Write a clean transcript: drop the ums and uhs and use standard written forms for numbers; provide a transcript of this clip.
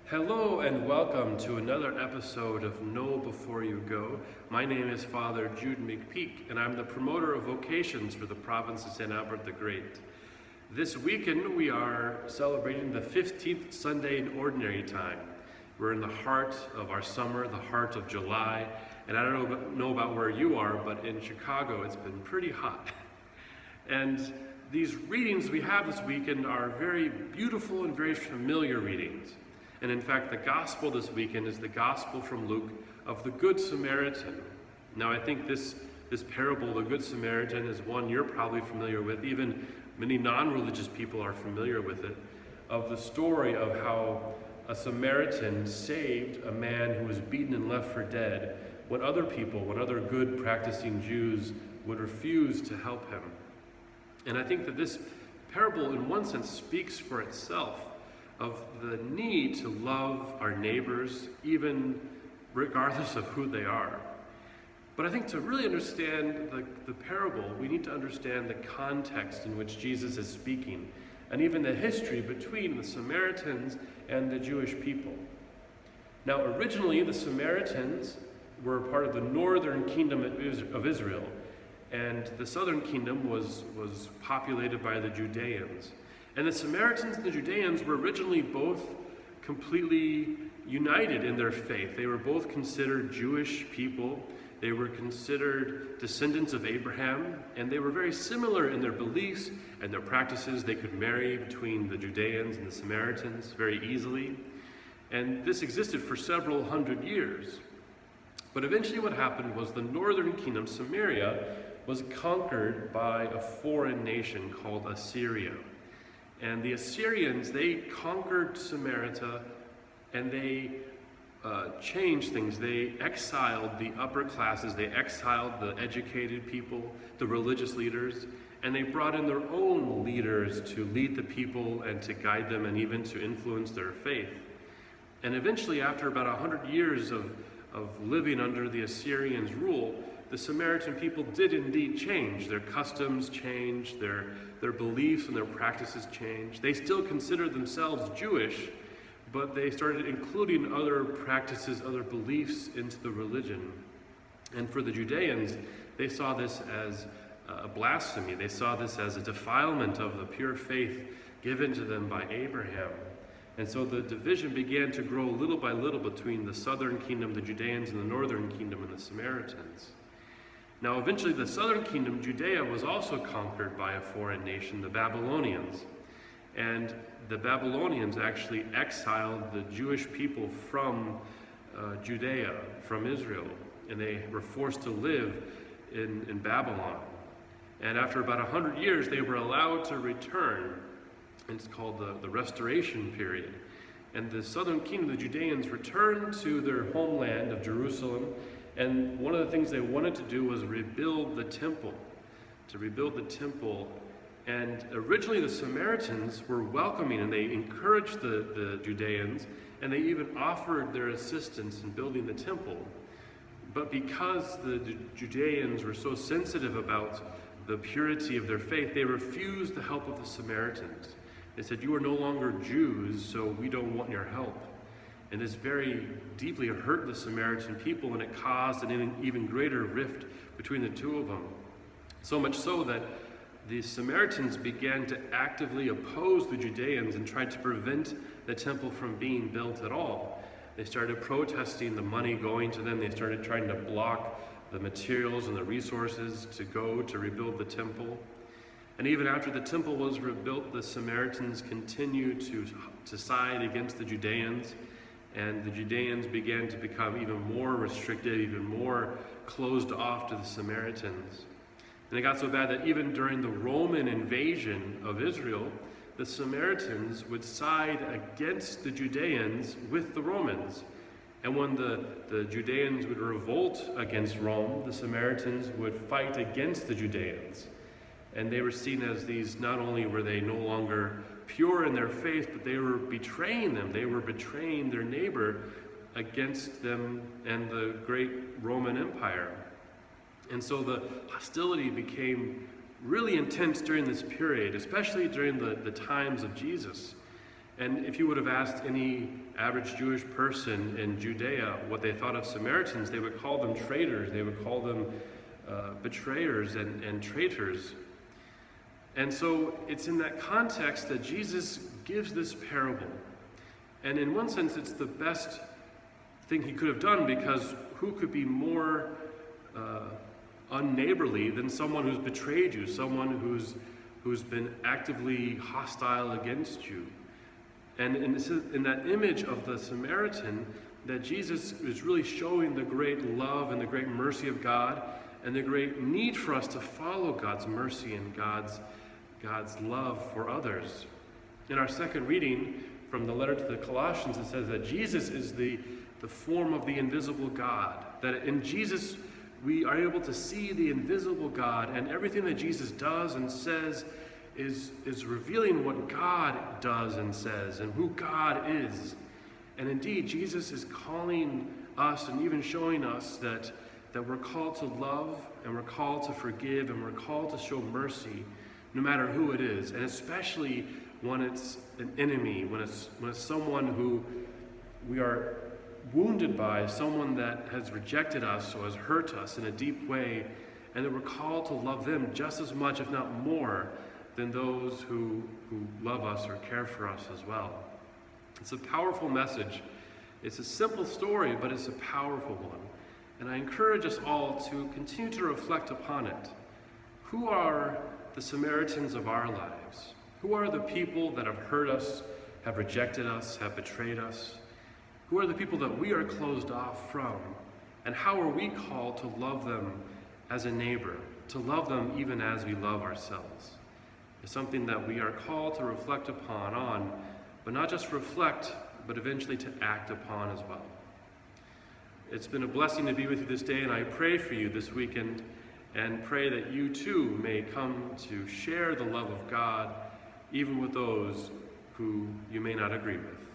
Hello and welcome to another episode of Know Before You Go. My name is Father Jude McPeak, and I'm the promoter of vocations for the province of St. Albert the Great. This weekend we are celebrating the 15th Sunday in Ordinary Time. We're in the heart of our summer, the heart of July, and I don't know about where you are, but in Chicago it's been pretty hot. And these readings we have this weekend are very beautiful and very familiar readings. And in fact, the gospel this weekend is the gospel from Luke of the Good Samaritan. Now, I think this parable, the Good Samaritan, is one you're probably familiar with. Even many non-religious people are familiar with it, of the story of how a Samaritan saved a man who was beaten and left for dead when other people, when other good practicing Jews would refuse to help him. And I think that this parable, in one sense, speaks for itself of the need to love our neighbors, even regardless of who they are. But I think to really understand the parable, we need to understand the context in which Jesus is speaking, and even the history between the Samaritans and the Jewish people. Now, originally, the Samaritans were part of the northern kingdom of Israel, and the southern kingdom was populated by the Judeans. And the Samaritans and the Judeans were originally both completely united in their faith. They were both considered Jewish people. They were considered descendants of Abraham, and they were very similar in their beliefs and their practices. They could marry between the Judeans and the Samaritans very easily. And this existed for several hundred years. But eventually what happened was the northern kingdom, Samaria, was conquered by a foreign nation called Assyria. And the Assyrians, they conquered Samaria, and they changed things. They exiled the upper classes, they exiled the educated people, the religious leaders, and they brought in their own leaders to lead the people and to guide them and even to influence their faith. And eventually, after about 100 years of living under the Assyrians' rule, the Samaritan people did indeed change. Their customs changed, their beliefs and their practices changed. They still considered themselves Jewish, but they started including other practices, other beliefs into the religion. And for the Judeans, they saw this as a blasphemy. They saw this as a defilement of the pure faith given to them by Abraham. And so the division began to grow little by little between the southern kingdom, the Judeans, and the northern kingdom, and the Samaritans. Now, eventually, the southern kingdom, Judea, was also conquered by a foreign nation, the Babylonians. And the Babylonians actually exiled the Jewish people from Judea, from Israel, and they were forced to live in Babylon. And after about 100 years, they were allowed to return. It's called the Restoration period. And the southern kingdom, the Judeans, returned to their homeland of Jerusalem. And one of the things they wanted to do was rebuild the temple, And originally the Samaritans were welcoming, and they encouraged the Judeans, and they even offered their assistance in building the temple. But because the Judeans were so sensitive about the purity of their faith, they refused the help of the Samaritans. They said, "You are no longer Jews, so we don't want your help." And this very deeply hurt the Samaritan people, and it caused an even greater rift between the two of them. So much so that the Samaritans began to actively oppose the Judeans and tried to prevent the temple from being built at all. They started protesting the money going to them. They started trying to block the materials and the resources to go to rebuild the temple. And even after the temple was rebuilt, the Samaritans continued to side against the Judeans. And the Judeans began to become even more restricted, even more closed off to the Samaritans. And it got so bad that even during the Roman invasion of Israel, the Samaritans would side against the Judeans with the Romans. And when the Judeans would revolt against Rome, the Samaritans would fight against the Judeans. And they were seen as these, not only were they no longer pure in their faith, but they were betraying them. They were betraying their neighbor against them and the great Roman Empire. And so the hostility became really intense during this period, especially during the times of Jesus. And if you would have asked any average Jewish person in Judea what they thought of Samaritans, they would call them traitors. They would call them betrayers and traitors. And so it's in that context that Jesus gives this parable. And in one sense, it's the best thing he could have done, because who could be more unneighborly than someone who's betrayed you, someone who's been actively hostile against you. And in that image of the Samaritan, that Jesus is really showing the great love and the great mercy of God, and the great need for us to follow God's mercy and God's love for others. In our second reading from the letter to the Colossians, it says that Jesus is the form of the invisible God, that in Jesus we are able to see the invisible God, and everything that Jesus does and says is revealing what God does and says and who God is. And indeed, Jesus is calling us and even showing us that we're called to love, and we're called to forgive, and we're called to show mercy no matter who it is, and especially when it's an enemy, when it's someone who we are wounded by, someone that has rejected us or has hurt us in a deep way, and that we're called to love them just as much, if not more, than those who love us or care for us as well. It's a powerful message. It's a simple story, but it's a powerful one. And I encourage us all to continue to reflect upon it. Who are the Samaritans of our lives? Who are the people that have hurt us, have rejected us, have betrayed us? Who are the people that we are closed off from? And how are we called to love them as a neighbor, to love them even as we love ourselves? It's something that we are called to reflect upon, but not just reflect, but eventually to act upon as well. It's been a blessing to be with you this day, and I pray for you this weekend, and pray that you too may come to share the love of God, even with those who you may not agree with.